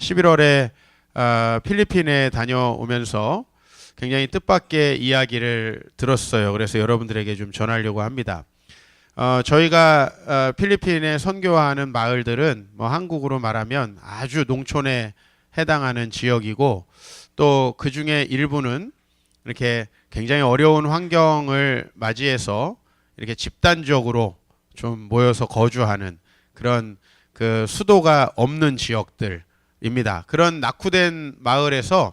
11월에 필리핀에 다녀오면서 굉장히 뜻밖의 이야기를 들었어요. 그래서 여러분들에게 좀 전하려고 합니다. 저희가 필리핀에 선교하는 마을들은 뭐 한국으로 말하면 아주 농촌에 해당하는 지역이고, 또 그 중에 일부는 이렇게 굉장히 어려운 환경을 맞이해서 이렇게 집단적으로 좀 모여서 거주하는 그런 그 수도가 없는 지역들입니다. 그런 낙후된 마을에서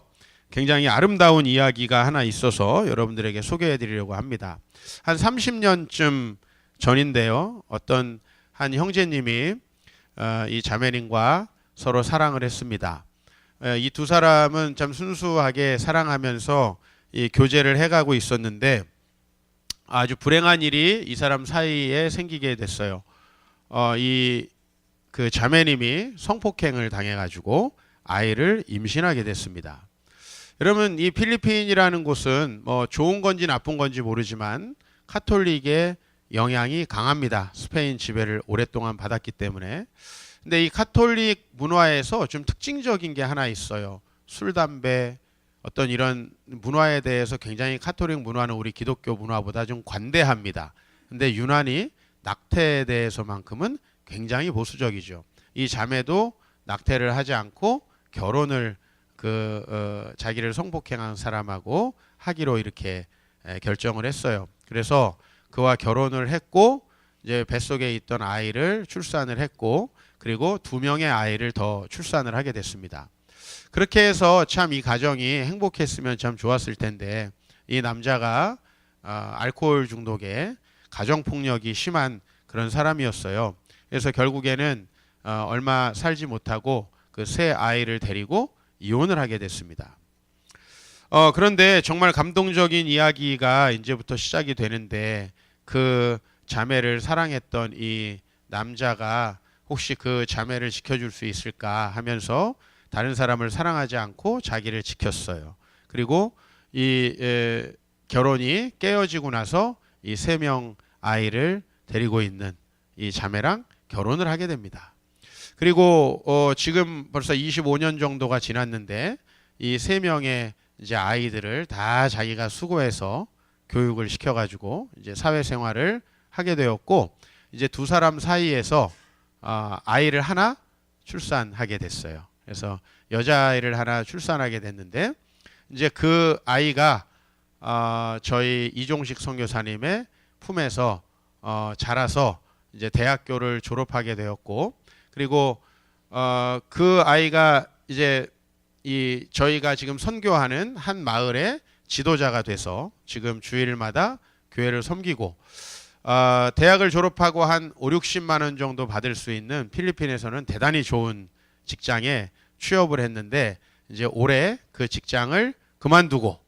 굉장히 아름다운 이야기가 하나 있어서 여러분들에게 소개해 드리려고 합니다. 한 30년쯤 전인데요. 어떤 한 형제님이 이 자매님과 서로 사랑을 했습니다. 이 두 사람은 참 순수하게 사랑하면서 이 교제를 해가고 있었는데, 아주 불행한 일이 이 사람 사이에 생기게 됐어요. 이 그 자매님이 성폭행을 당해가지고 아이를 임신하게 됐습니다. 여러분, 이 필리핀이라는 곳은 뭐 좋은 건지 나쁜 건지 모르지만 카톨릭의 영향이 강합니다. 스페인 지배를 오랫동안 받았기 때문에. 근데 이 카톨릭 문화에서 좀 특징적인 게 하나 있어요. 술, 담배, 어떤 이런 문화에 대해서 굉장히 카톨릭 문화는 우리 기독교 문화보다 좀 관대합니다. 근데 유난히 낙태에 대해서만큼은 굉장히 보수적이죠. 이 자매도 낙태를 하지 않고 결혼을 자기를 성폭행한 사람하고 하기로 이렇게 결정을 했어요. 그래서 그와 결혼을 했고, 이제 뱃속에 있던 아이를 출산을 했고, 그리고 2명의 아이를 더 출산을 하게 됐습니다. 그렇게 해서 참 이 가정이 행복했으면 참 좋았을 텐데, 이 남자가 알코올 중독에 가정폭력이 심한 그런 사람이었어요. 그래서 결국에는 얼마 살지 못하고 그 새 아이를 데리고 이혼을 하게 됐습니다. 그런데 정말 감동적인 이야기가 이제부터 시작이 되는데, 그 자매를 사랑했던 이 남자가 혹시 그 자매를 지켜줄 수 있을까 하면서 다른 사람을 사랑하지 않고 자기를 지켰어요. 그리고 이 결혼이 깨어지고 나서 이 3명 아이를 데리고 있는 이 자매랑 결혼을 하게 됩니다. 그리고 지금 벌써 25년 정도가 지났는데, 이 3명의 이제 아이들을 다 자기가 수고해서 교육을 시켜가지고 이제 사회생활을 하게 되었고, 이제 두 사람 사이에서 아이를 하나 출산하게 됐어요. 그래서 여자아이를 하나 출산하게 됐는데, 이제 그 아이가 저희 이종식 선교사님의 품에서 자라서 이제 대학교를 졸업하게 되었고, 그리고 그 아이가 이제 저희가 지금 선교하는 한 마을의 지도자가 돼서 지금 주일마다 교회를 섬기고, 대학을 졸업하고 한 5, 60만 원 정도 받을 수 있는 필리핀에서는 대단히 좋은 직장에 취업을 했는데, 이제 올해 그 직장을 그만두고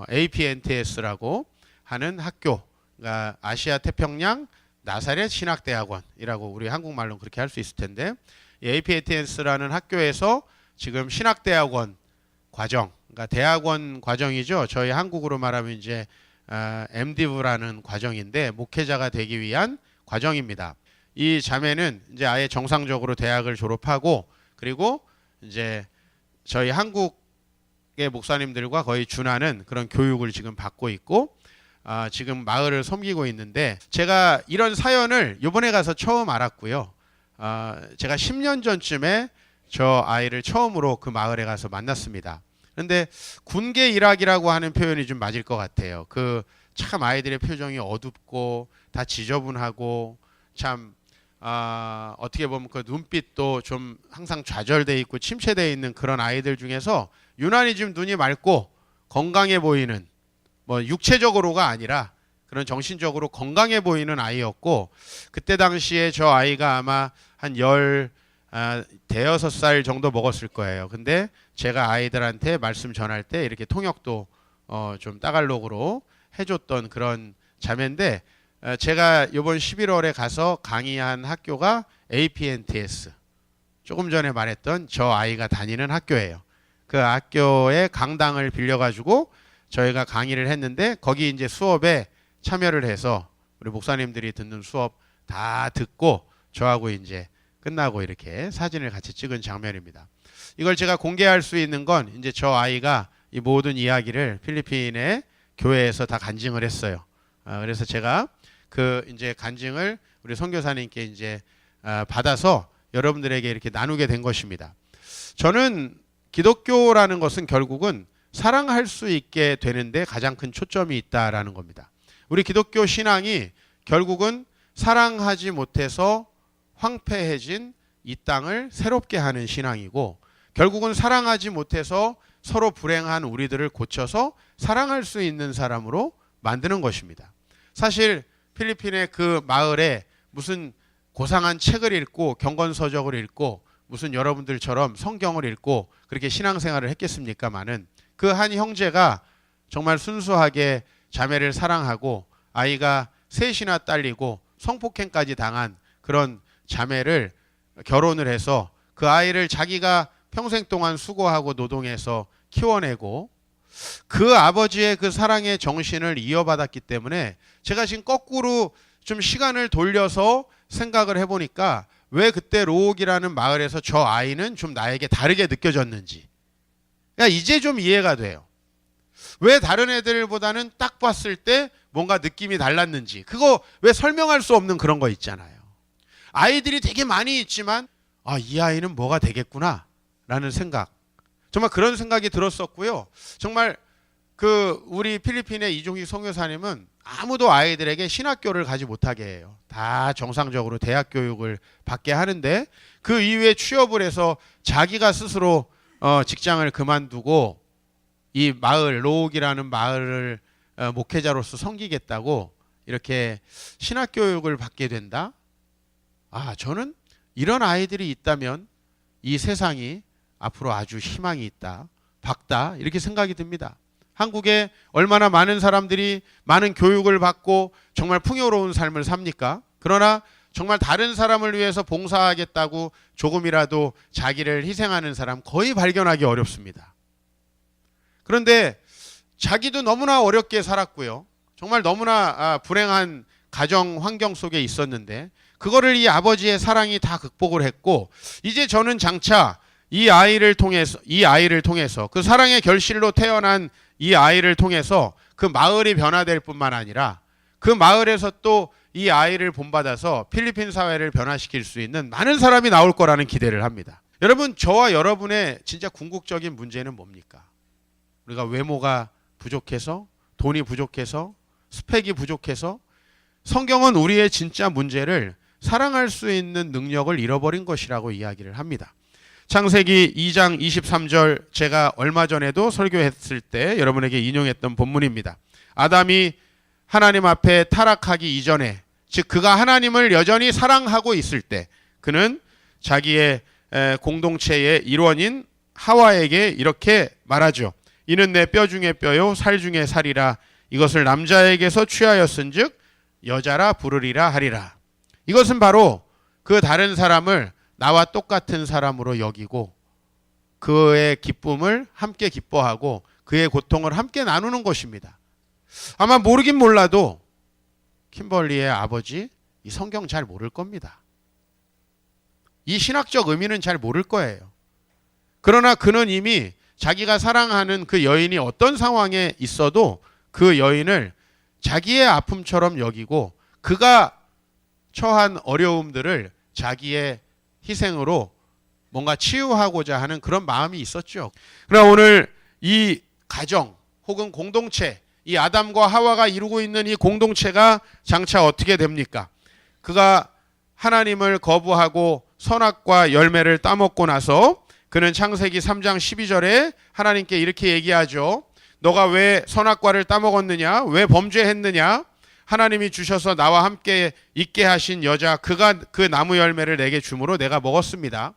APNTS라고 하는 학교, 그러니까 아시아 태평양 나사렛 신학대학원이라고 우리 한국말로 그렇게 할 수 있을 텐데, 이 APNTS라는 학교에서 지금 신학대학원 과정, 그러니까 대학원 과정이죠. 저희 한국으로 말하면 이제 MDiv라는 과정인데, 목회자가 되기 위한 과정입니다. 이 자매는 이제 아예 정상적으로 대학을 졸업하고, 그리고 이제 저희 한국의 목사님들과 거의 준하는 그런 교육을 지금 받고 있고, 지금 마을을 섬기고 있는데, 제가 이런 사연을 이번에 가서 처음 알았고요. 제가 10년 전쯤에 저 아이를 처음으로 그 마을에 가서 만났습니다. 그런데 군계 일학이라고 하는 표현이 좀 맞을 것 같아요. 참 아이들의 표정이 어둡고 다 지저분하고, 참 어떻게 보면 그 눈빛도 좀 항상 좌절돼 있고 침체되어 있는 그런 아이들 중에서 유난히 좀 눈이 맑고 건강해 보이는, 뭐 육체적으로가 아니라 그런 정신적으로 건강해 보이는 아이였고, 그때 당시에 저 아이가 아마 한 16살 정도 먹었을 거예요. 근데 제가 아이들한테 말씀 전할 때 이렇게 통역도 좀 따갈록으로 해줬던 그런 자매인데, 제가 이번 11월에 가서 강의한 학교가 APNTS, 조금 전에 말했던 저 아이가 다니는 학교예요. 그 학교의 강당을 빌려가지고 저희가 강의를 했는데, 거기 이제 수업에 참여를 해서 우리 목사님들이 듣는 수업 다 듣고 저하고 이제 끝나고 이렇게 사진을 같이 찍은 장면입니다. 이걸 제가 공개할 수 있는 건 이제 저 아이가 이 모든 이야기를 필리핀의 교회에서 다 간증을 했어요. 그래서 제가 그 이제 간증을 우리 선교사님께 이제 받아서 여러분들에게 이렇게 나누게 된 것입니다. 저는 기독교라는 것은 결국은 사랑할 수 있게 되는데 가장 큰 초점이 있다라는 겁니다. 우리 기독교 신앙이 결국은 사랑하지 못해서 황폐해진 이 땅을 새롭게 하는 신앙이고, 결국은 사랑하지 못해서 서로 불행한 우리들을 고쳐서 사랑할 수 있는 사람으로 만드는 것입니다. 사실 필리핀의 그 마을에 무슨 고상한 책을 읽고 경건서적을 읽고 무슨 여러분들처럼 성경을 읽고 그렇게 신앙생활을 했겠습니까마는, 그 한 형제가 정말 순수하게 자매를 사랑하고 아이가 셋이나 딸리고 성폭행까지 당한 그런 자매를 결혼을 해서 그 아이를 자기가 평생 동안 수고하고 노동해서 키워내고, 그 아버지의 그 사랑의 정신을 이어받았기 때문에 제가 지금 거꾸로 좀 시간을 돌려서 생각을 해보니까 왜 그때 로옥이라는 마을에서 저 아이는 좀 나에게 다르게 느껴졌는지, 그러니까 이제 좀 이해가 돼요. 왜 다른 애들보다는 딱 봤을 때 뭔가 느낌이 달랐는지. 그거 왜 설명할 수 없는 그런 거 있잖아요. 아이들이 되게 많이 있지만 이 아이는 뭐가 되겠구나 라는 생각, 정말 그런 생각이 들었었고요. 정말 그 우리 필리핀의 이종희 선교사님은 아무도 아이들에게 신학교를 가지 못하게 해요. 다 정상적으로 대학 교육을 받게 하는데, 그 이후에 취업을 해서 자기가 스스로 직장을 그만두고 이 마을, 로옥이라는 마을을 목회자로서 섬기겠다고 이렇게 신학교육을 받게 된다. 저는 이런 아이들이 있다면 이 세상이 앞으로 아주 희망이 있다, 밝다, 이렇게 생각이 듭니다. 한국에 얼마나 많은 사람들이 많은 교육을 받고 정말 풍요로운 삶을 삽니까? 그러나 정말 다른 사람을 위해서 봉사하겠다고 조금이라도 자기를 희생하는 사람 거의 발견하기 어렵습니다. 그런데 자기도 너무나 어렵게 살았고요. 정말 너무나 불행한 가정 환경 속에 있었는데 그거를 이 아버지의 사랑이 다 극복을 했고, 이제 저는 장차 이 아이를 통해서 그 사랑의 결실로 태어난 이 아이를 통해서 그 마을이 변화될 뿐만 아니라 그 마을에서 또 이 아이를 본받아서 필리핀 사회를 변화시킬 수 있는 많은 사람이 나올 거라는 기대를 합니다. 여러분, 저와 여러분의 진짜 궁극적인 문제는 뭡니까? 우리가 외모가 부족해서, 돈이 부족해서, 스펙이 부족해서, 성경은 우리의 진짜 문제를 사랑할 수 있는 능력을 잃어버린 것이라고 이야기를 합니다. 창세기 2장 23절, 제가 얼마 전에도 설교했을 때 여러분에게 인용했던 본문입니다. 아담이 하나님 앞에 타락하기 이전에, 즉 그가 하나님을 여전히 사랑하고 있을 때, 그는 자기의 공동체의 일원인 하와에게 이렇게 말하죠. 이는 내 뼈 중에 뼈요 살 중에 살이라. 이것을 남자에게서 취하였은즉 여자라 부르리라 하리라. 이것은 바로 그 다른 사람을 나와 똑같은 사람으로 여기고 그의 기쁨을 함께 기뻐하고 그의 고통을 함께 나누는 것입니다. 아마 모르긴 몰라도 킴벌리의 아버지 이 성경 잘 모를 겁니다. 이 신학적 의미는 잘 모를 거예요. 그러나 그는 이미 자기가 사랑하는 그 여인이 어떤 상황에 있어도 그 여인을 자기의 아픔처럼 여기고 그가 처한 어려움들을 자기의 희생으로 뭔가 치유하고자 하는 그런 마음이 있었죠. 그러나 오늘 이 가정 혹은 공동체, 이 아담과 하와가 이루고 있는 이 공동체가 장차 어떻게 됩니까? 그가 하나님을 거부하고 선악과 열매를 따먹고 나서 그는 창세기 3장 12절에 하나님께 이렇게 얘기하죠. 너가 왜 선악과를 따먹었느냐? 왜 범죄했느냐? 하나님이 주셔서 나와 함께 있게 하신 여자, 그가 그 나무 열매를 내게 주므로 내가 먹었습니다.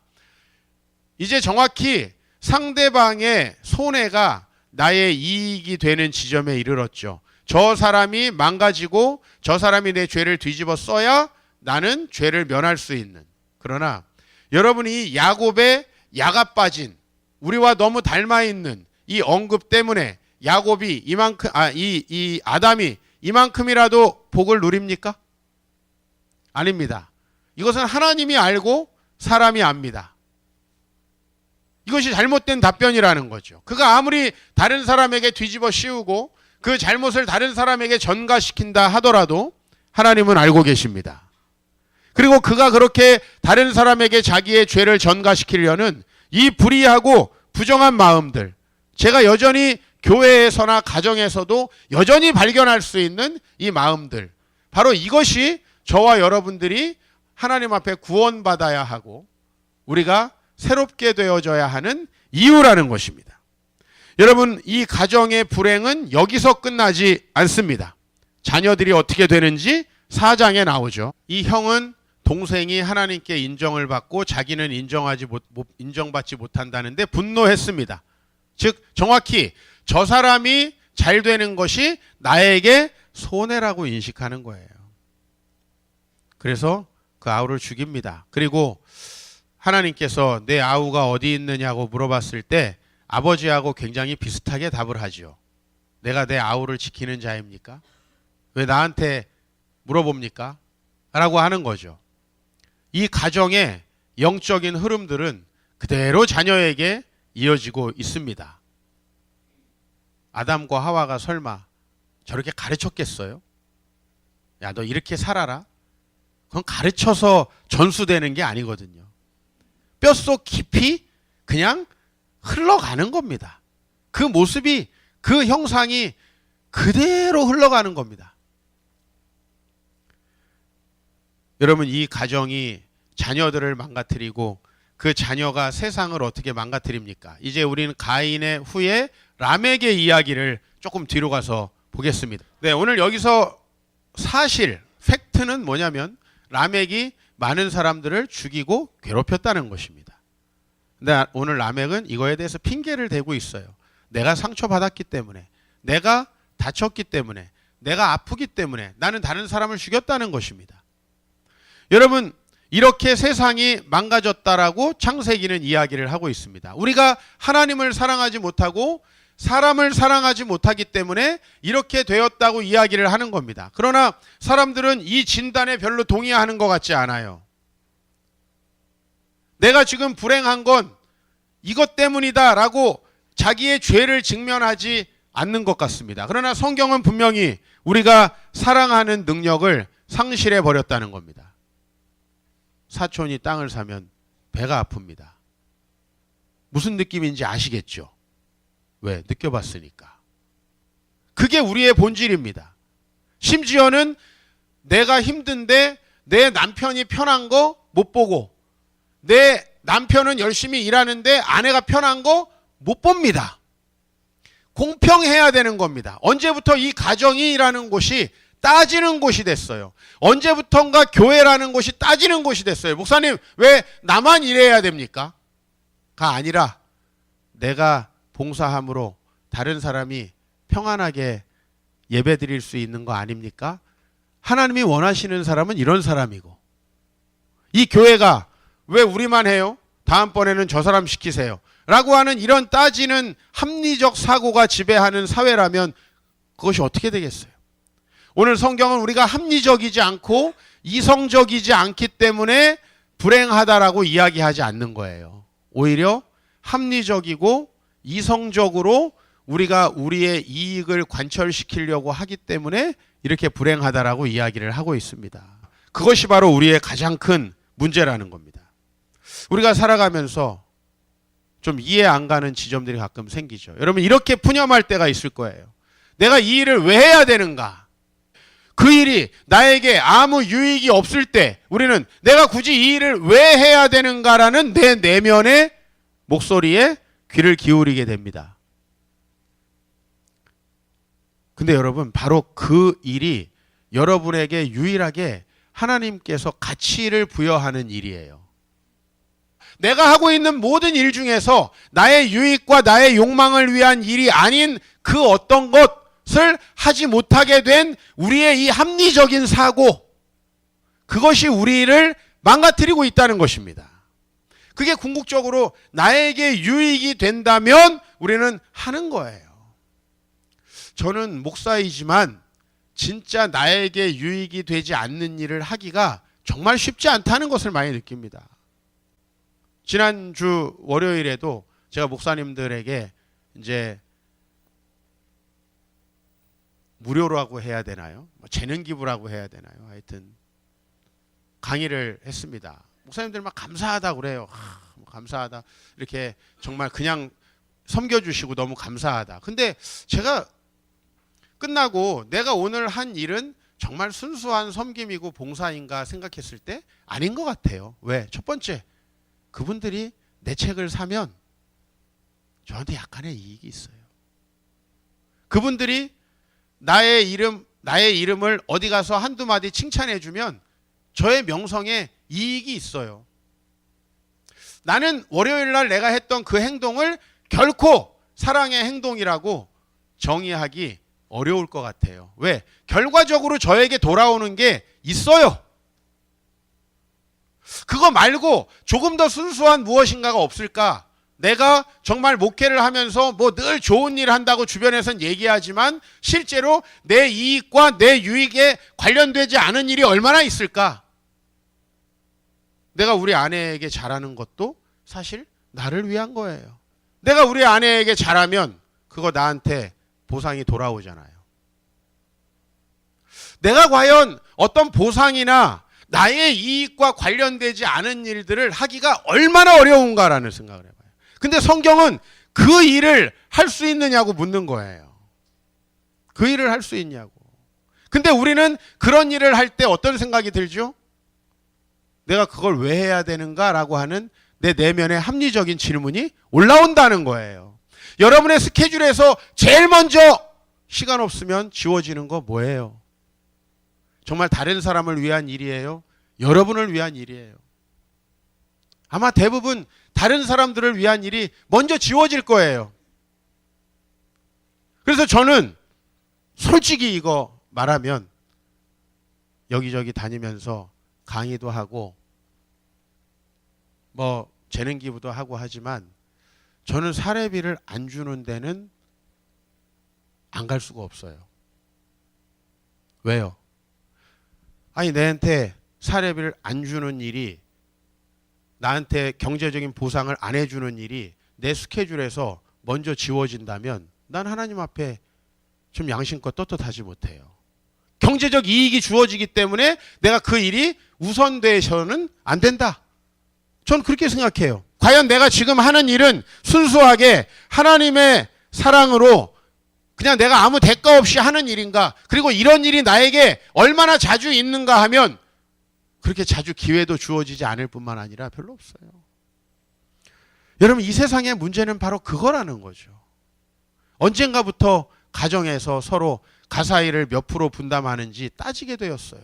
이제 정확히 상대방의 손해가 나의 이익이 되는 지점에 이르렀죠. 저 사람이 망가지고 저 사람이 내 죄를 뒤집어 써야 나는 죄를 면할 수 있는. 그러나 여러분이 야곱의 야가 빠진, 우리와 너무 닮아 있는 이 언급 때문에 야곱이 이만큼 이 아담이 이만큼이라도 복을 누립니까? 아닙니다. 이것은 하나님이 알고 사람이 압니다. 이것이 잘못된 답변이라는 거죠. 그가 아무리 다른 사람에게 뒤집어 씌우고 그 잘못을 다른 사람에게 전가시킨다 하더라도 하나님은 알고 계십니다. 그리고 그가 그렇게 다른 사람에게 자기의 죄를 전가시키려는 이 불의하고 부정한 마음들, 제가 여전히 교회에서나 가정에서도 여전히 발견할 수 있는 이 마음들, 바로 이것이 저와 여러분들이 하나님 앞에 구원받아야 하고 우리가 새롭게 되어져야 하는 이유라는 것입니다. 여러분, 이 가정의 불행은 여기서 끝나지 않습니다. 자녀들이 어떻게 되는지 4장에 나오죠. 이 형은 동생이 하나님께 인정을 받고 자기는 인정받지 못한다는데 분노했습니다. 즉 정확히 저 사람이 잘 되는 것이 나에게 손해라고 인식하는 거예요. 그래서 그 아우를 죽입니다. 그리고 하나님께서 내 아우가 어디 있느냐고 물어봤을 때 아버지하고 굉장히 비슷하게 답을 하죠. 내가 내 아우를 지키는 자입니까? 왜 나한테 물어봅니까? 라고 하는 거죠. 이 가정의 영적인 흐름들은 그대로 자녀에게 이어지고 있습니다. 아담과 하와가 설마 저렇게 가르쳤겠어요? 야, 너 이렇게 살아라? 그건 가르쳐서 전수되는 게 아니거든요. 뼛속 깊이 그냥 흘러가는 겁니다. 그 모습이, 그 형상이 그대로 흘러가는 겁니다. 여러분, 이 가정이 자녀들을 망가뜨리고 그 자녀가 세상을 어떻게 망가뜨립니까? 이제 우리는 가인의 후에 라멕의 이야기를 조금 뒤로 가서 보겠습니다. 네, 오늘 여기서 사실, 팩트는 뭐냐면 라멕이 많은 사람들을 죽이고 괴롭혔다는 것입니다. 근데 오늘 라멕은 이거에 대해서 핑계를 대고 있어요. 내가 상처받았기 때문에, 내가 다쳤기 때문에, 내가 아프기 때문에 나는 다른 사람을 죽였다는 것입니다. 여러분, 이렇게 세상이 망가졌다라고 창세기는 이야기를 하고 있습니다. 우리가 하나님을 사랑하지 못하고 사람을 사랑하지 못하기 때문에 이렇게 되었다고 이야기를 하는 겁니다. 그러나 사람들은 이 진단에 별로 동의하는 것 같지 않아요. 내가 지금 불행한 건 이것 때문이다라고 자기의 죄를 직면하지 않는 것 같습니다. 그러나 성경은 분명히 우리가 사랑하는 능력을 상실해 버렸다는 겁니다. 사촌이 땅을 사면 배가 아픕니다. 무슨 느낌인지 아시겠죠? 왜? 느껴봤으니까. 그게 우리의 본질입니다. 심지어는 내가 힘든데 내 남편이 편한 거 못 보고, 내 남편은 열심히 일하는데 아내가 편한 거 못 봅니다. 공평해야 되는 겁니다. 언제부터 이 가정이라는 곳이 따지는 곳이 됐어요. 언제부턴가 교회라는 곳이 따지는 곳이 됐어요. 목사님, 왜 나만 일해야 됩니까? 가 아니라 내가 봉사함으로 다른 사람이 평안하게 예배 드릴 수 있는 거 아닙니까? 하나님이 원하시는 사람은 이런 사람이고, 이 교회가 왜 우리만 해요? 다음번에는 저 사람 시키세요 라고 하는 이런 따지는 합리적 사고가 지배하는 사회라면 그것이 어떻게 되겠어요? 오늘 성경은 우리가 합리적이지 않고 이성적이지 않기 때문에 불행하다라고 이야기하지 않는 거예요. 오히려 합리적이고 이성적으로 우리가 우리의 이익을 관철시키려고 하기 때문에 이렇게 불행하다라고 이야기를 하고 있습니다. 그것이 바로 우리의 가장 큰 문제라는 겁니다. 우리가 살아가면서 좀 이해 안 가는 지점들이 가끔 생기죠. 여러분, 이렇게 푸념할 때가 있을 거예요. 내가 이 일을 왜 해야 되는가? 그 일이 나에게 아무 유익이 없을 때 우리는 내가 굳이 이 일을 왜 해야 되는가라는 내 내면의 목소리에 귀를 기울이게 됩니다. 근데 여러분, 바로 그 일이 여러분에게 유일하게 하나님께서 가치를 부여하는 일이에요. 내가 하고 있는 모든 일 중에서 나의 유익과 나의 욕망을 위한 일이 아닌 그 어떤 것을 하지 못하게 된 우리의 이 합리적인 사고, 그것이 우리를 망가뜨리고 있다는 것입니다. 그게 궁극적으로 나에게 유익이 된다면 우리는 하는 거예요. 저는 목사이지만 진짜 나에게 유익이 되지 않는 일을 하기가 정말 쉽지 않다는 것을 많이 느낍니다. 지난주 월요일에도 제가 목사님들에게 이제 무료라고 해야 되나요? 재능 기부라고 해야 되나요? 하여튼 강의를 했습니다. 목사님들 막 감사하다 그래요. 감사하다. 이렇게 정말 그냥 섬겨주시고 너무 감사하다. 근데 제가 끝나고 내가 오늘 한 일은 정말 순수한 섬김이고 봉사인가 생각했을 때 아닌 것 같아요. 왜? 첫 번째, 그분들이 내 책을 사면 저한테 약간의 이익이 있어요. 그분들이 나의 이름을 어디 가서 한두 마디 칭찬해 주면 저의 명성에 이익이 있어요. 나는 월요일 날 내가 했던 그 행동을 결코 사랑의 행동이라고 정의하기 어려울 것 같아요. 왜? 결과적으로 저에게 돌아오는 게 있어요. 그거 말고 조금 더 순수한 무엇인가가 없을까? 내가 정말 목회를 하면서 뭐 늘 좋은 일 한다고 주변에선 얘기하지만 실제로 내 이익과 내 유익에 관련되지 않은 일이 얼마나 있을까? 내가 우리 아내에게 잘하는 것도 사실 나를 위한 거예요. 내가 우리 아내에게 잘하면 그거 나한테 보상이 돌아오잖아요. 내가 과연 어떤 보상이나 나의 이익과 관련되지 않은 일들을 하기가 얼마나 어려운가라는 생각을 해봐요. 근데 성경은 그 일을 할 수 있느냐고 묻는 거예요. 그 일을 할 수 있냐고. 근데 우리는 그런 일을 할 때 어떤 생각이 들죠? 내가 그걸 왜 해야 되는가라고 하는 내 내면의 합리적인 질문이 올라온다는 거예요. 여러분의 스케줄에서 제일 먼저 시간 없으면 지워지는 거 뭐예요? 정말 다른 사람을 위한 일이에요? 여러분을 위한 일이에요? 아마 대부분 다른 사람들을 위한 일이 먼저 지워질 거예요. 그래서 저는 솔직히 이거 말하면 여기저기 다니면서 강의도 하고 뭐 재능 기부도 하고 하지만 저는 사례비를 안 주는 데는 안 갈 수가 없어요. 왜요? 아니 내한테 사례비를 안 주는 일이, 나한테 경제적인 보상을 안 해주는 일이 내 스케줄에서 먼저 지워진다면 난 하나님 앞에 좀 양심껏 떳떳하지 못해요. 경제적 이익이 주어지기 때문에 내가 그 일이 우선돼서는 안 된다. 전 그렇게 생각해요. 과연 내가 지금 하는 일은 순수하게 하나님의 사랑으로 그냥 내가 아무 대가 없이 하는 일인가? 그리고 이런 일이 나에게 얼마나 자주 있는가 하면 그렇게 자주 기회도 주어지지 않을 뿐만 아니라 별로 없어요. 여러분, 이 세상의 문제는 바로 그거라는 거죠. 언젠가부터 가정에서 서로 가사일을 몇 프로 분담하는지 따지게 되었어요.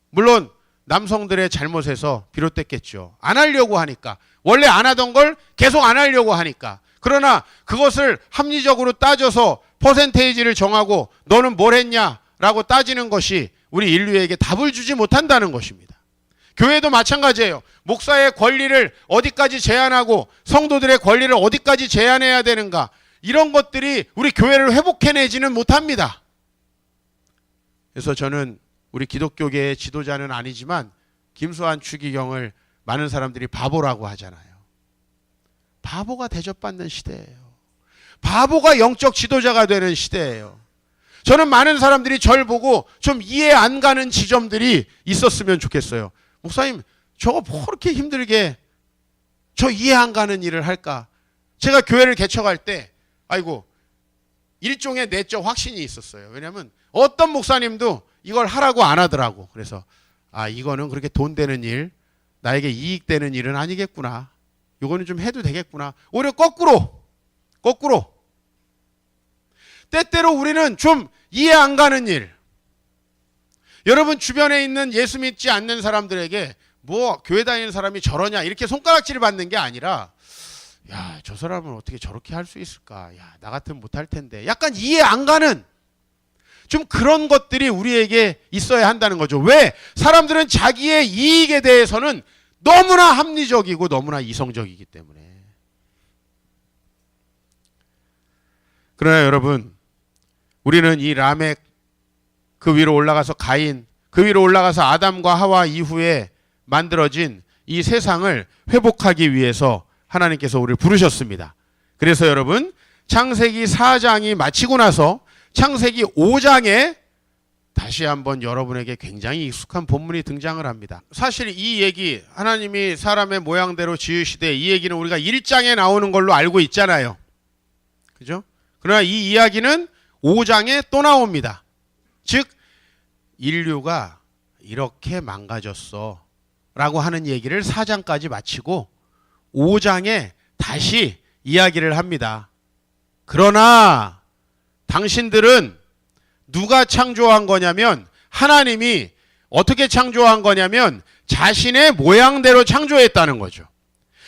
물론 남성들의 잘못에서 비롯됐겠죠. 안 하려고 하니까. 원래 안 하던 걸 계속 안 하려고 하니까. 그러나 그것을 합리적으로 따져서 퍼센테이지를 정하고 너는 뭘 했냐라고 따지는 것이 우리 인류에게 답을 주지 못한다는 것입니다. 교회도 마찬가지예요. 목사의 권리를 어디까지 제한하고 성도들의 권리를 어디까지 제한해야 되는가, 이런 것들이 우리 교회를 회복해내지는 못합니다. 그래서 저는 우리 기독교계의 지도자는 아니지만 김수환 추기경을 많은 사람들이 바보라고 하잖아요. 바보가 대접받는 시대예요. 바보가 영적 지도자가 되는 시대예요. 저는 많은 사람들이 저를 보고 좀 이해 안 가는 지점들이 있었으면 좋겠어요. 목사님, 저거 뭐 그렇게 힘들게 저 이해 안 가는 일을 할까? 제가 교회를 개척할 때 아이고 일종의 내적 확신이 있었어요. 왜냐하면 어떤 목사님도 이걸 하라고 안 하더라고. 그래서 이거는 그렇게 돈 되는 일, 나에게 이익 되는 일은 아니겠구나. 이거는 좀 해도 되겠구나. 오히려 거꾸로 때때로 우리는 좀 이해 안 가는 일, 여러분 주변에 있는 예수 믿지 않는 사람들에게 뭐 교회 다니는 사람이 저러냐 이렇게 손가락질을 받는 게 아니라, 야, 저 사람은 어떻게 저렇게 할 수 있을까? 야, 나 같으면 못할 텐데. 약간 이해 안 가는 좀 그런 것들이 우리에게 있어야 한다는 거죠. 왜? 사람들은 자기의 이익에 대해서는 너무나 합리적이고 너무나 이성적이기 때문에. 그러나 여러분, 우리는 이 라멕, 그 위로 올라가서 가인, 그 위로 올라가서 아담과 하와 이후에 만들어진 이 세상을 회복하기 위해서 하나님께서 우리를 부르셨습니다. 그래서 여러분, 창세기 4장이 마치고 나서 창세기 5장에 다시 한번 여러분에게 굉장히 익숙한 본문이 등장을 합니다. 사실 이 얘기, 하나님이 사람의 모양대로 지으시되, 이 얘기는 우리가 1장에 나오는 걸로 알고 있잖아요. 그죠? 그러나 이 이야기는 5장에 또 나옵니다. 즉 인류가 이렇게 망가졌어 라고 하는 얘기를 4장까지 마치고 5장에 다시 이야기를 합니다. 그러나 당신들은 누가 창조한 거냐면, 하나님이 어떻게 창조한 거냐면 자신의 모양대로 창조했다는 거죠.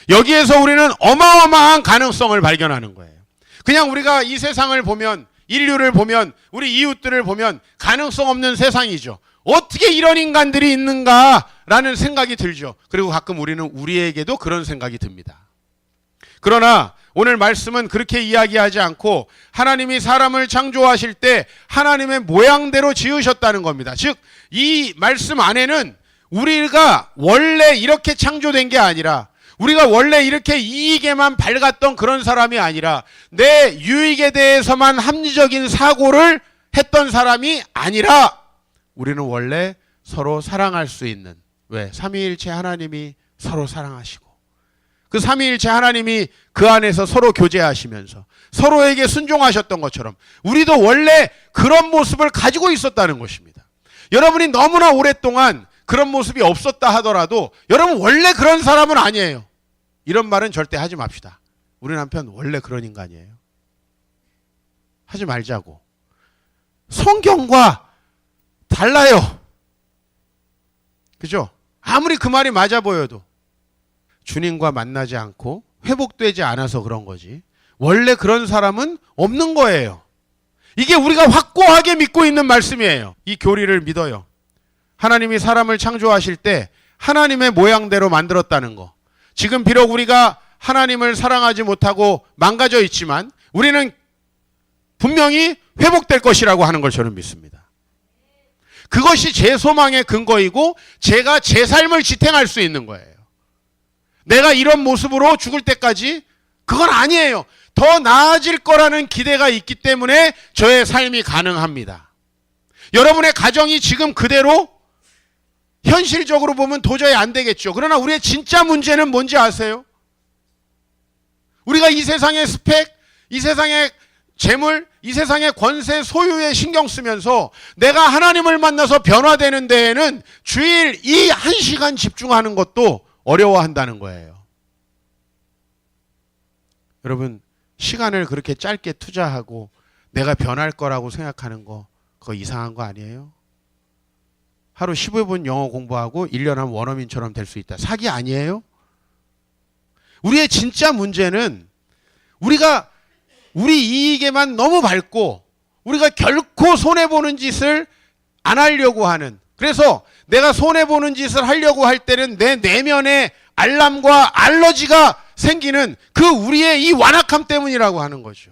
여기에서 우리는 어마어마한 가능성을 발견하는 거예요. 그냥 우리가 이 세상을 보면, 인류를 보면, 우리 이웃들을 보면 가능성 없는 세상이죠. 어떻게 이런 인간들이 있는가라는 생각이 들죠. 그리고 가끔 우리는 우리에게도 그런 생각이 듭니다. 그러나 오늘 말씀은 그렇게 이야기하지 않고 하나님이 사람을 창조하실 때 하나님의 모양대로 지으셨다는 겁니다. 즉, 이 말씀 안에는 우리가 원래 이렇게 창조된 게 아니라, 우리가 원래 이렇게 이익에만 밝았던 그런 사람이 아니라, 내 유익에 대해서만 합리적인 사고를 했던 사람이 아니라, 우리는 원래 서로 사랑할 수 있는, 왜? 삼위일체 하나님이 서로 사랑하시고, 그 삼위일체 하나님이 그 안에서 서로 교제하시면서 서로에게 순종하셨던 것처럼 우리도 원래 그런 모습을 가지고 있었다는 것입니다. 여러분이 너무나 오랫동안 그런 모습이 없었다 하더라도 여러분 원래 그런 사람은 아니에요. 이런 말은 절대 하지 맙시다. 우리 남편 원래 그런 인간이에요. 하지 말자고. 성경과 달라요. 그죠? 아무리 그 말이 맞아 보여도 주님과 만나지 않고 회복되지 않아서 그런 거지, 원래 그런 사람은 없는 거예요. 이게 우리가 확고하게 믿고 있는 말씀이에요. 이 교리를 믿어요. 하나님이 사람을 창조하실 때 하나님의 모양대로 만들었다는 거. 지금 비록 우리가 하나님을 사랑하지 못하고 망가져 있지만 우리는 분명히 회복될 것이라고 하는 걸 저는 믿습니다. 그것이 제 소망의 근거이고 제가 제 삶을 지탱할 수 있는 거예요. 내가 이런 모습으로 죽을 때까지 그건 아니에요. 더 나아질 거라는 기대가 있기 때문에 저의 삶이 가능합니다. 여러분의 가정이 지금 그대로 현실적으로 보면 도저히 안 되겠죠. 그러나 우리의 진짜 문제는 뭔지 아세요? 우리가 이 세상의 스펙, 이 세상의 재물, 이 세상의 권세, 소유에 신경 쓰면서 내가 하나님을 만나서 변화되는 데에는 주일 이 1시간 집중하는 것도 어려워한다는 거예요. 여러분, 시간을 그렇게 짧게 투자하고 내가 변할 거라고 생각하는 거, 그거 이상한 거 아니에요? 하루 15분 영어 공부하고 1년 하면 원어민처럼 될 수 있다. 사기 아니에요? 우리의 진짜 문제는 우리가 우리 이익에만 너무 밝고 우리가 결코 손해보는 짓을 안 하려고 하는, 그래서 내가 손해보는 짓을 하려고 할 때는 내 내면에 알람과 알러지가 생기는 그 우리의 이 완악함 때문이라고 하는 거죠.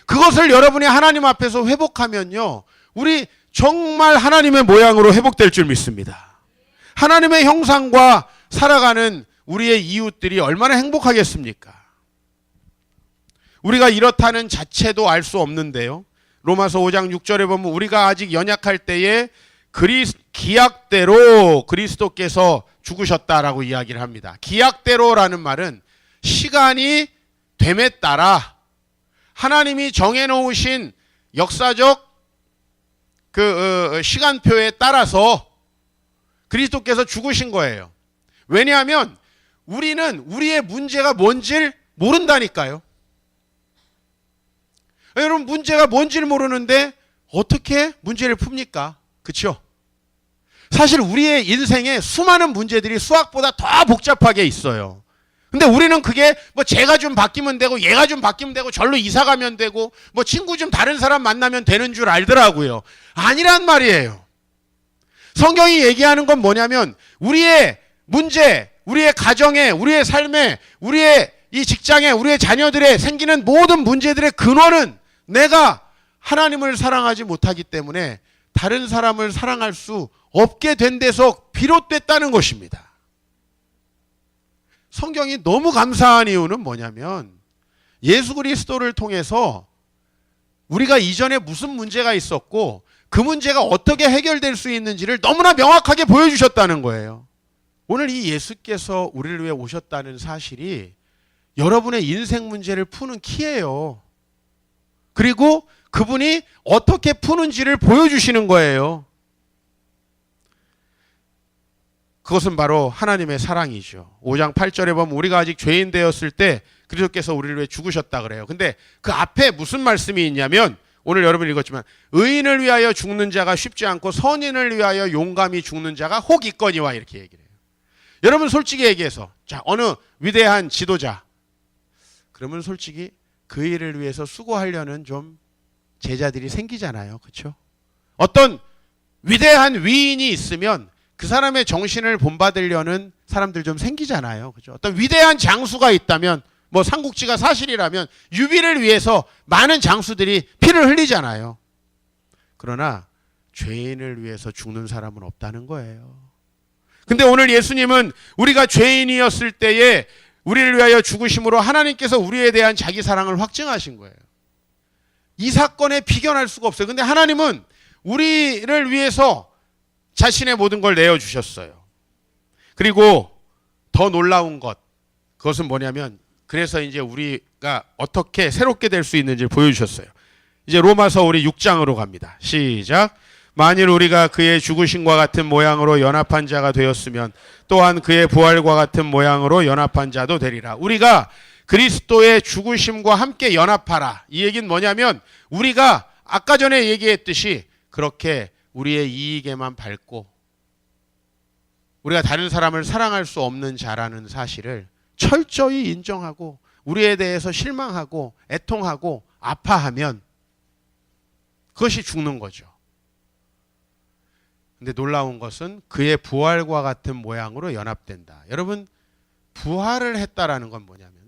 그것을 여러분이 하나님 앞에서 회복하면요, 우리 정말 하나님의 모양으로 회복될 줄 믿습니다. 하나님의 형상과 살아가는 우리의 이웃들이 얼마나 행복하겠습니까? 우리가 이렇다는 자체도 알 수 없는데요. 로마서 5장 6절에 보면 우리가 아직 연약할 때에 기약대로 그리스도께서 죽으셨다라고 이야기를 합니다. 기약대로라는 말은 시간이 됨에 따라 하나님이 정해놓으신 역사적 그 시간표에 따라서 그리스도께서 죽으신 거예요. 왜냐하면 우리는 우리의 문제가 뭔지를 모른다니까요. 여러분, 문제가 뭔지를 모르는데 어떻게 문제를 풉니까? 그렇죠? 사실 우리의 인생에 수많은 문제들이 수학보다 더 복잡하게 있어요. 근데 우리는 그게 뭐 제가 좀 바뀌면 되고 얘가 좀 바뀌면 되고 절로 이사 가면 되고 뭐 친구 좀 다른 사람 만나면 되는 줄 알더라고요. 아니란 말이에요. 성경이 얘기하는 건 뭐냐면 우리의 문제, 우리의 가정에, 우리의 삶에, 우리의 이 직장에, 우리의 자녀들에 생기는 모든 문제들의 근원은 내가 하나님을 사랑하지 못하기 때문에 다른 사람을 사랑할 수 없게 된 데서 비롯됐다는 것입니다. 성경이 너무 감사한 이유는 뭐냐면 예수 그리스도를 통해서 우리가 이전에 무슨 문제가 있었고 그 문제가 어떻게 해결될 수 있는지를 너무나 명확하게 보여주셨다는 거예요. 오늘 이 예수께서 우리를 위해 오셨다는 사실이 여러분의 인생 문제를 푸는 키예요. 그리고 그분이 어떻게 푸는지를 보여주시는 거예요. 그것은 바로 하나님의 사랑이죠. 5장 8절에 보면 우리가 아직 죄인 되었을 때 그리스도께서 우리를 위해 죽으셨다 그래요. 근데 그 앞에 무슨 말씀이 있냐면 오늘 여러분이 읽었지만 의인을 위하여 죽는 자가 쉽지 않고 선인을 위하여 용감히 죽는 자가 혹 있거니와 이렇게 얘기를 해요. 여러분 솔직히 얘기해서 자 어느 위대한 지도자 그러면 솔직히 그 일을 위해서 수고하려는 좀 제자들이 생기잖아요. 그렇죠? 어떤 위대한 위인이 있으면 그 사람의 정신을 본받으려는 사람들 좀 생기잖아요. 그렇죠? 어떤 위대한 장수가 있다면 뭐 삼국지가 사실이라면 유비를 위해서 많은 장수들이 피를 흘리잖아요. 그러나 죄인을 위해서 죽는 사람은 없다는 거예요. 근데 오늘 예수님은 우리가 죄인이었을 때에 우리를 위하여 죽으심으로 하나님께서 우리에 대한 자기 사랑을 확증하신 거예요. 이 사건에 비견할 수가 없어요. 근데 하나님은 우리를 위해서 자신의 모든 걸 내어주셨어요. 그리고 더 놀라운 것, 그것은 뭐냐면 그래서 이제 우리가 어떻게 새롭게 될 수 있는지를 보여주셨어요. 이제 로마서 우리 6장으로 갑니다. 시작. 만일 우리가 그의 죽으심과 같은 모양으로 연합한 자가 되었으면 또한 그의 부활과 같은 모양으로 연합한 자도 되리라. 우리가 그리스도의 죽으심과 함께 연합하라. 이 얘기는 뭐냐면 우리가 아까 전에 얘기했듯이 그렇게 우리의 이익에만 밟고 우리가 다른 사람을 사랑할 수 없는 자라는 사실을 철저히 인정하고 우리에 대해서 실망하고 애통하고 아파하면 그것이 죽는 거죠. 근데 놀라운 것은 그의 부활과 같은 모양으로 연합된다. 여러분 부활을 했다라는 건 뭐냐면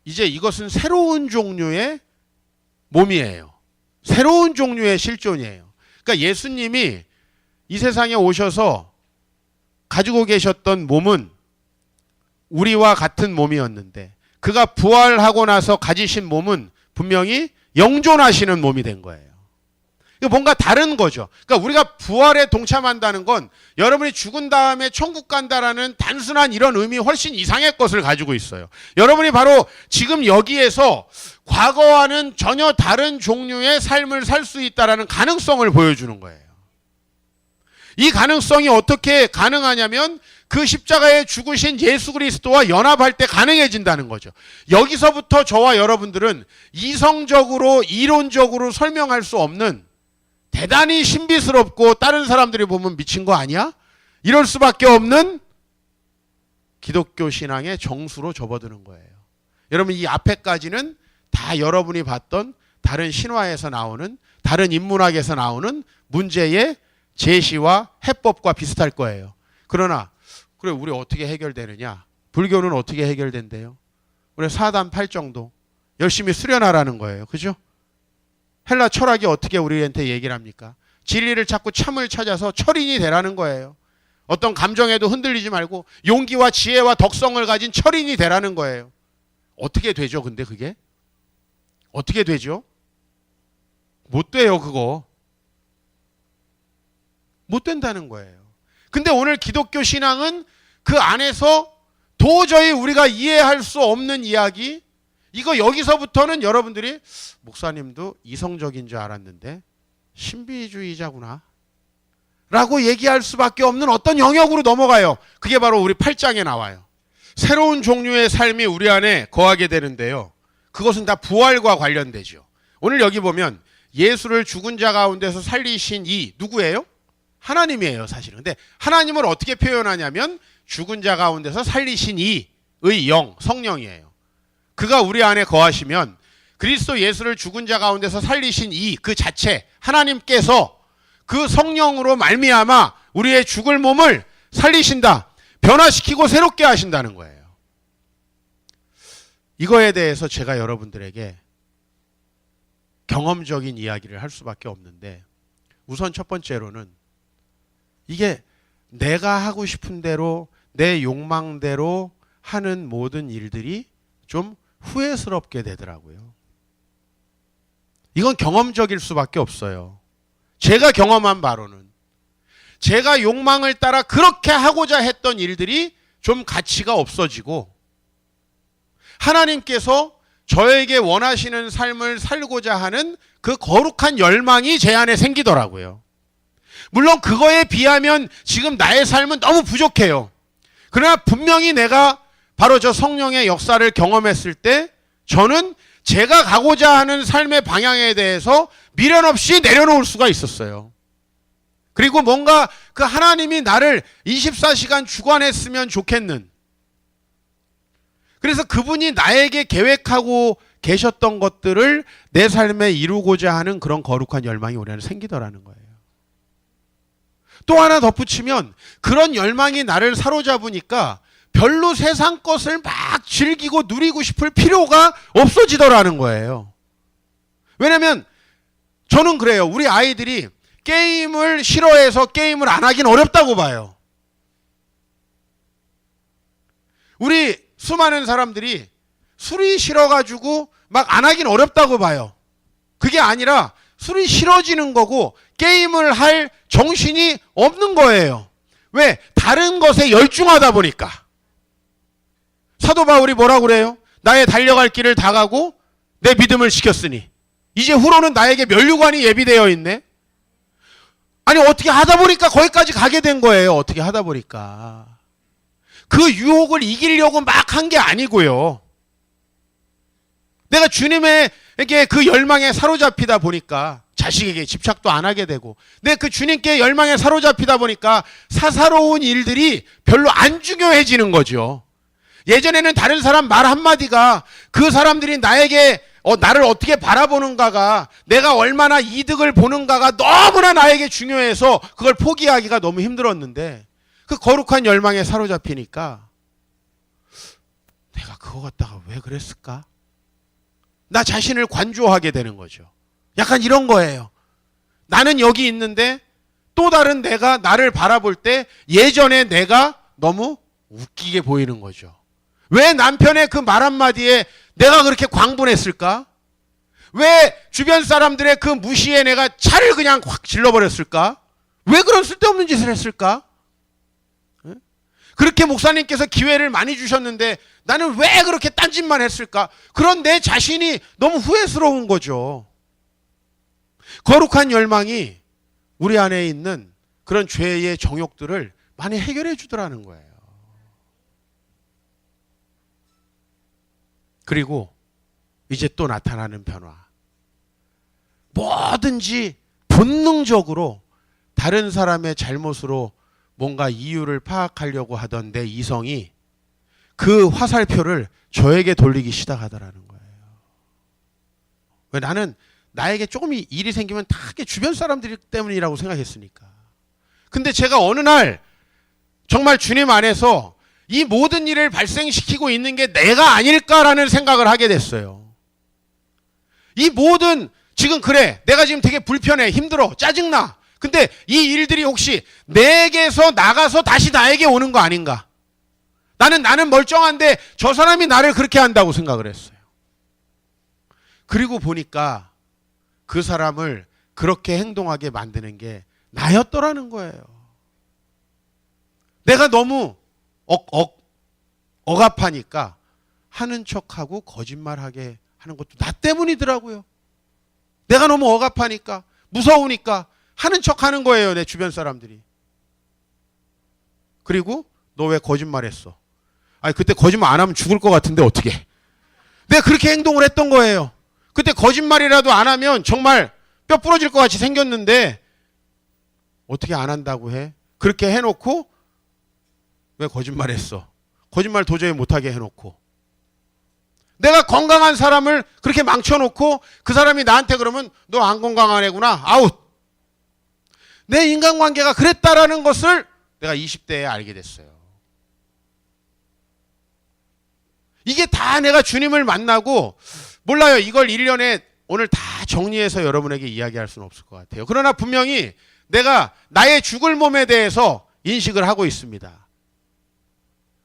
이제 이것은 새로운 종류의 몸이에요. 새로운 종류의 실존이에요. 그러니까 예수님이 이 세상에 오셔서 가지고 계셨던 몸은 우리와 같은 몸이었는데 그가 부활하고 나서 가지신 몸은 분명히 영존하시는 몸이 된 거예요. 이거 뭔가 다른 거죠. 그러니까 우리가 부활에 동참한다는 건 여러분이 죽은 다음에 천국 간다라는 단순한 이런 의미 훨씬 이상의 것을 가지고 있어요. 여러분이 바로 지금 여기에서 과거와는 전혀 다른 종류의 삶을 살 수 있다라는 가능성을 보여주는 거예요. 이 가능성이 어떻게 가능하냐면 그 십자가에 죽으신 예수 그리스도와 연합할 때 가능해진다는 거죠. 여기서부터 저와 여러분들은 이성적으로 이론적으로 설명할 수 없는 대단히 신비스럽고 다른 사람들이 보면 미친 거 아니야? 이럴 수밖에 없는 기독교 신앙의 정수로 접어드는 거예요. 여러분 이 앞에까지는 다 여러분이 봤던 다른 신화에서 나오는 다른 인문학에서 나오는 문제의 제시와 해법과 비슷할 거예요. 그러나 그래 우리 어떻게 해결되느냐? 불교는 어떻게 해결된대요? 우리 사단 팔정도 열심히 수련하라는 거예요. 그죠? 헬라 철학이 어떻게 우리한테 얘기를 합니까? 진리를 찾고 참을 찾아서 철인이 되라는 거예요. 어떤 감정에도 흔들리지 말고 용기와 지혜와 덕성을 가진 철인이 되라는 거예요. 어떻게 되죠? 근데 그게? 어떻게 되죠? 못 돼요, 그거. 못 된다는 거예요. 근데 오늘 기독교 신앙은 그 안에서 도저히 우리가 이해할 수 없는 이야기, 이거 여기서부터는 여러분들이 목사님도 이성적인 줄 알았는데 신비주의자구나 라고 얘기할 수밖에 없는 어떤 영역으로 넘어가요. 그게 바로 우리 8장에 나와요. 새로운 종류의 삶이 우리 안에 거하게 되는데요. 그것은 다 부활과 관련되죠. 오늘 여기 보면 예수를 죽은 자 가운데서 살리신 이 누구예요? 하나님이에요, 사실은. 근데 하나님을 어떻게 표현하냐면 죽은 자 가운데서 살리신 이의 영, 성령이에요. 그가 우리 안에 거하시면 그리스도 예수를 죽은 자 가운데서 살리신 이 그 자체 하나님께서 그 성령으로 말미암아 우리의 죽을 몸을 살리신다. 변화시키고 새롭게 하신다는 거예요. 이거에 대해서 제가 여러분들에게 경험적인 이야기를 할 수밖에 없는데 우선 첫 번째로는 이게 내가 하고 싶은 대로 내 욕망대로 하는 모든 일들이 좀 후회스럽게 되더라고요. 이건 경험적일 수밖에 없어요. 제가 경험한 바로는 제가 욕망을 따라 그렇게 하고자 했던 일들이 좀 가치가 없어지고 하나님께서 저에게 원하시는 삶을 살고자 하는 그 거룩한 열망이 제 안에 생기더라고요. 물론 그거에 비하면 지금 나의 삶은 너무 부족해요. 그러나 분명히 내가 바로 저 성령의 역사를 경험했을 때 저는 제가 가고자 하는 삶의 방향에 대해서 미련 없이 내려놓을 수가 있었어요. 그리고 뭔가 그 하나님이 나를 24시간 주관했으면 좋겠는, 그래서 그분이 나에게 계획하고 계셨던 것들을 내 삶에 이루고자 하는 그런 거룩한 열망이 우리 안에 생기더라는 거예요. 또 하나 덧붙이면 그런 열망이 나를 사로잡으니까 별로 세상 것을 막 즐기고 누리고 싶을 필요가 없어지더라는 거예요. 왜냐면 저는 그래요. 우리 아이들이 게임을 싫어해서 게임을 안 하긴 어렵다고 봐요. 우리 수많은 사람들이 술이 싫어가지고 막 안 하긴 어렵다고 봐요. 그게 아니라 술이 싫어지는 거고 게임을 할 정신이 없는 거예요. 왜? 다른 것에 열중하다 보니까. 사도 바울이 뭐라고 그래요? 나의 달려갈 길을 다 가고 내 믿음을 지켰으니 이제 후로는 나에게 면류관이 예비되어 있네. 아니 어떻게 하다 보니까 거기까지 가게 된 거예요. 어떻게 하다 보니까. 그 유혹을 이기려고 막 한 게 아니고요. 내가 주님에게 그 열망에 사로잡히다 보니까 자식에게 집착도 안 하게 되고, 내 그 주님께 열망에 사로잡히다 보니까 사사로운 일들이 별로 안 중요해지는 거죠. 예전에는 다른 사람 말 한마디가 그 사람들이 나에게 나를 어떻게 바라보는가가, 내가 얼마나 이득을 보는가가 너무나 나에게 중요해서 그걸 포기하기가 너무 힘들었는데, 그 거룩한 열망에 사로잡히니까 내가 그거 갖다가 왜 그랬을까? 나 자신을 관조하게 되는 거죠. 약간 이런 거예요. 나는 여기 있는데 또 다른 내가 나를 바라볼 때 예전에 내가 너무 웃기게 보이는 거죠. 왜 남편의 그 말 한마디에 내가 그렇게 광분했을까? 왜 주변 사람들의 그 무시에 내가 차를 그냥 확 질러버렸을까? 왜 그런 쓸데없는 짓을 했을까? 그렇게 목사님께서 기회를 많이 주셨는데 나는 왜 그렇게 딴짓만 했을까? 그런 내 자신이 너무 후회스러운 거죠. 거룩한 열망이 우리 안에 있는 그런 죄의 정욕들을 많이 해결해 주더라는 거예요. 그리고 이제 또 나타나는 변화. 뭐든지 본능적으로 다른 사람의 잘못으로 뭔가 이유를 파악하려고 하던 내 이성이 그 화살표를 저에게 돌리기 시작하더라는 거예요. 왜? 나는 나에게 조금 일이 생기면 다 주변 사람들 때문이라고 생각했으니까. 근데 제가 어느 날 정말 주님 안에서 이 모든 일을 발생시키고 있는 게 내가 아닐까라는 생각을 하게 됐어요. 이 모든, 지금 그래, 내가 지금 되게 불편해, 힘들어, 짜증나. 근데 이 일들이 혹시 내게서 나가서 다시 나에게 오는 거 아닌가? 나는 멀쩡한데 저 사람이 나를 그렇게 한다고 생각을 했어요. 그리고 보니까 그 사람을 그렇게 행동하게 만드는 게 나였더라는 거예요. 내가 너무 억압하니까 하는 척하고 거짓말하게 하는 것도 나 때문이더라고요. 내가 너무 억압하니까, 무서우니까 하는 척하는 거예요, 내 주변 사람들이. 그리고 너 왜 거짓말했어? 아니 그때 거짓말 안 하면 죽을 것 같은데 어떻게? 내가 그렇게 행동을 했던 거예요. 그때 거짓말이라도 안 하면 정말 뼈 부러질 것 같이 생겼는데 어떻게 안 한다고 해? 그렇게 해놓고 왜 거짓말했어? 거짓말 도저히 못하게 해놓고, 내가 건강한 사람을 그렇게 망쳐놓고 그 사람이 나한테 그러면 너 안 건강한 애구나, 아웃. 내 인간관계가 그랬다라는 것을 내가 20대에 알게 됐어요. 이게 다 내가 주님을 만나고, 몰라요, 이걸 1년에 오늘 다 정리해서 여러분에게 이야기할 수는 없을 것 같아요. 그러나 분명히 내가 나의 죽을 몸에 대해서 인식을 하고 있습니다.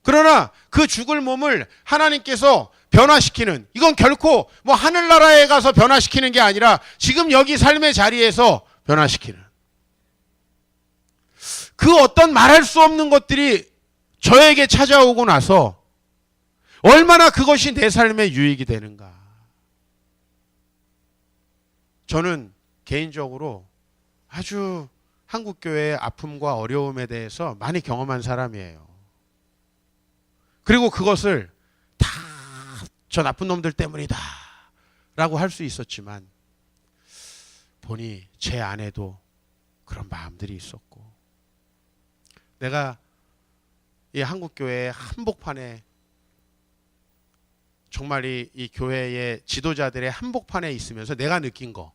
그러나 그 죽을 몸을 하나님께서 변화시키는, 이건 결코 뭐 하늘나라에 가서 변화시키는 게 아니라 지금 여기 삶의 자리에서 변화시키는, 그 어떤 말할 수 없는 것들이 저에게 찾아오고 나서 얼마나 그것이 내 삶의 유익이 되는가. 저는 개인적으로 아주 한국교회의 아픔과 어려움에 대해서 많이 경험한 사람이에요. 그리고 그것을 다 저 나쁜 놈들 때문이다 라고 할 수 있었지만, 보니 제 안에도 그런 마음들이 있었고, 내가 이 한국교회의 한복판에, 정말 이 교회의 지도자들의 한복판에 있으면서 내가 느낀 거,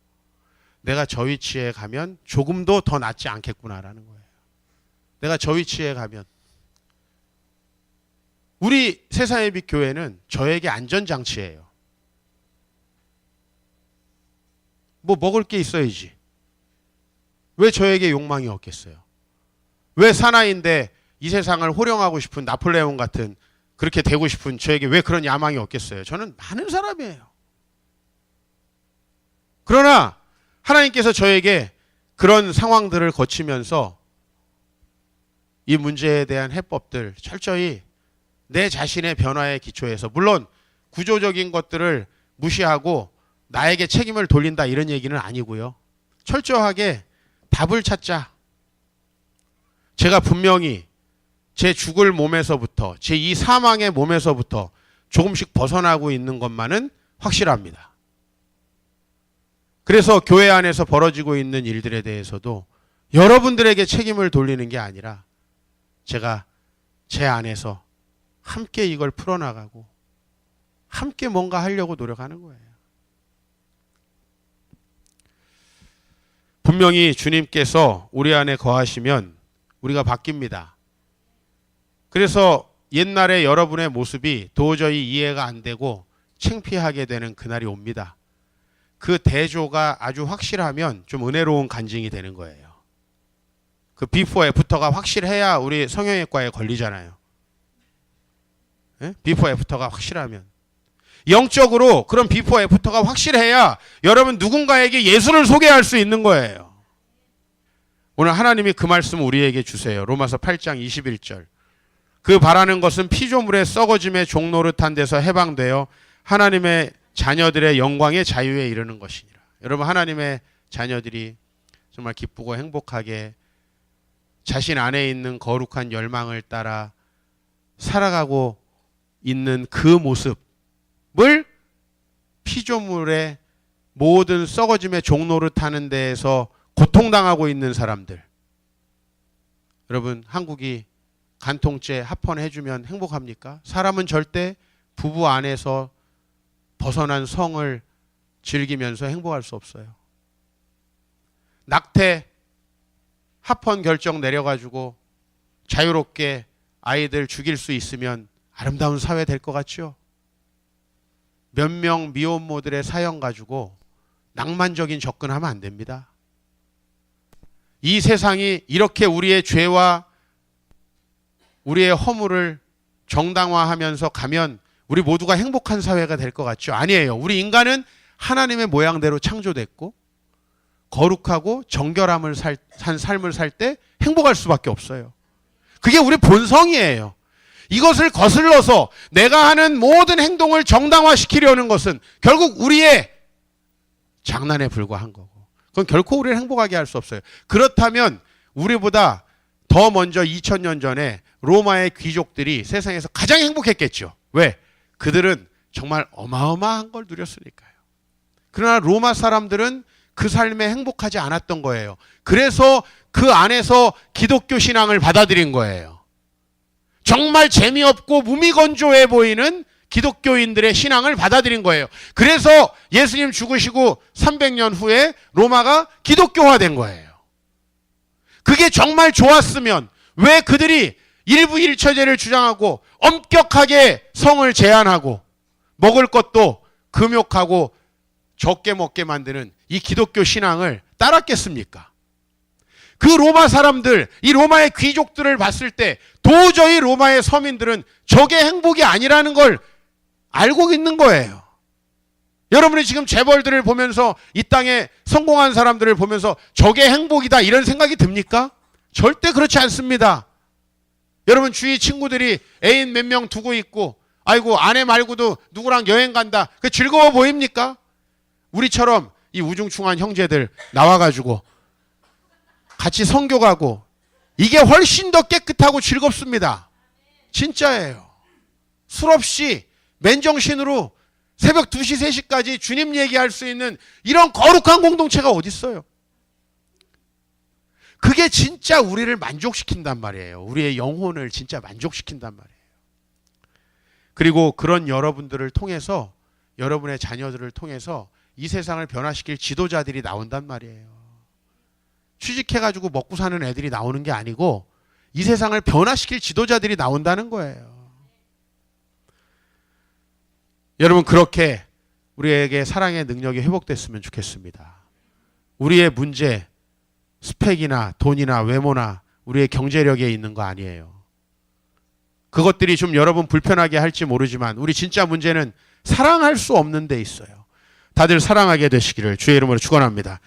내가 저 위치에 가면 조금도 더 낫지 않겠구나라는 거예요. 내가 저 위치에 가면, 우리 세상의 빛 교회는 저에게 안전장치예요. 뭐 먹을 게 있어야지. 왜 저에게 욕망이 없겠어요? 왜 사나이인데 이 세상을 호령하고 싶은 나폴레옹 같은, 그렇게 되고 싶은 저에게 왜 그런 야망이 없겠어요? 저는 많은 사람이에요. 그러나 하나님께서 저에게 그런 상황들을 거치면서 이 문제에 대한 해법들 철저히 내 자신의 변화에 기초해서, 물론 구조적인 것들을 무시하고 나에게 책임을 돌린다 이런 얘기는 아니고요. 철저하게 답을 찾자. 제가 분명히 제 죽을 몸에서부터, 제 이 사망의 몸에서부터 조금씩 벗어나고 있는 것만은 확실합니다. 그래서 교회 안에서 벌어지고 있는 일들에 대해서도 여러분들에게 책임을 돌리는 게 아니라 제가 제 안에서 함께 이걸 풀어나가고 함께 뭔가 하려고 노력하는 거예요. 분명히 주님께서 우리 안에 거하시면 우리가 바뀝니다. 그래서 옛날에 여러분의 모습이 도저히 이해가 안 되고 창피하게 되는 그날이 옵니다. 그 대조가 아주 확실하면 좀 은혜로운 간증이 되는 거예요. 그 비포 애프터가 확실해야 우리 성형외과에 걸리잖아요. 예? 비포 애프터가 확실하면. 영적으로 그런 비포 애프터가 확실해야 여러분 누군가에게 예수를 소개할 수 있는 거예요. 오늘 하나님이 그 말씀 우리에게 주세요. 로마서 8장 21절. 그 바라는 것은 피조물의 썩어짐의 종노릇한 데서 해방되어 하나님의 자녀들의 영광의 자유에 이르는 것이니라. 여러분, 하나님의 자녀들이 정말 기쁘고 행복하게 자신 안에 있는 거룩한 열망을 따라 살아가고 있는 그 모습을 피조물의 모든 썩어짐의 종노릇하는 데에서 고통당하고 있는 사람들, 여러분, 한국이 간통죄 합헌해주면 행복합니까? 사람은 절대 부부 안에서 벗어난 성을 즐기면서 행복할 수 없어요. 낙태 합헌 결정 내려가지고 자유롭게 아이들 죽일 수 있으면 아름다운 사회 될 것 같죠? 몇 명 미혼모들의 사연 가지고 낭만적인 접근하면 안 됩니다. 이 세상이 이렇게 우리의 죄와 우리의 허물을 정당화하면서 가면 우리 모두가 행복한 사회가 될 것 같죠? 아니에요. 우리 인간은 하나님의 모양대로 창조됐고 거룩하고 정결함을 산 삶을 살 때 행복할 수밖에 없어요. 그게 우리 본성이에요. 이것을 거슬러서 내가 하는 모든 행동을 정당화시키려는 것은 결국 우리의 장난에 불과한 거고, 그건 결코 우리를 행복하게 할 수 없어요. 그렇다면 우리보다 더 먼저 2000년 전에 로마의 귀족들이 세상에서 가장 행복했겠죠. 왜? 그들은 정말 어마어마한 걸 누렸으니까요. 그러나 로마 사람들은 그 삶에 행복하지 않았던 거예요. 그래서 그 안에서 기독교 신앙을 받아들인 거예요. 정말 재미없고 무미건조해 보이는 기독교인들의 신앙을 받아들인 거예요. 그래서 예수님 죽으시고 300년 후에 로마가 기독교화된 거예요. 그게 정말 좋았으면 왜 그들이 일부 일처제를 주장하고 엄격하게 성을 제한하고 먹을 것도 금욕하고 적게 먹게 만드는 이 기독교 신앙을 따랐겠습니까? 그 로마 사람들, 이 로마의 귀족들을 봤을 때 도저히 로마의 서민들은 저게 행복이 아니라는 걸 알고 있는 거예요. 여러분이 지금 재벌들을 보면서 이 땅에 성공한 사람들을 보면서 저게 행복이다 이런 생각이 듭니까? 절대 그렇지 않습니다. 여러분 주위 친구들이 애인 몇 명 두고 있고 아이고 아내 말고도 누구랑 여행 간다. 그 즐거워 보입니까? 우리처럼 이 우중충한 형제들 나와가지고 같이 선교 가고 이게 훨씬 더 깨끗하고 즐겁습니다. 진짜예요. 술 없이 맨정신으로 새벽 2시, 3시까지 주님 얘기할 수 있는 이런 거룩한 공동체가 어디 있어요? 그게 진짜 우리를 만족시킨단 말이에요. 우리의 영혼을 진짜 만족시킨단 말이에요. 그리고 그런 여러분들을 통해서 여러분의 자녀들을 통해서 이 세상을 변화시킬 지도자들이 나온단 말이에요. 취직해가지고 먹고 사는 애들이 나오는 게 아니고 이 세상을 변화시킬 지도자들이 나온다는 거예요. 여러분 그렇게 우리에게 사랑의 능력이 회복됐으면 좋겠습니다. 우리의 문제, 스펙이나 돈이나 외모나 우리의 경제력에 있는 거 아니에요. 그것들이 좀 여러분 불편하게 할지 모르지만 우리 진짜 문제는 사랑할 수 없는 데 있어요. 다들 사랑하게 되시기를 주의 이름으로 축원합니다.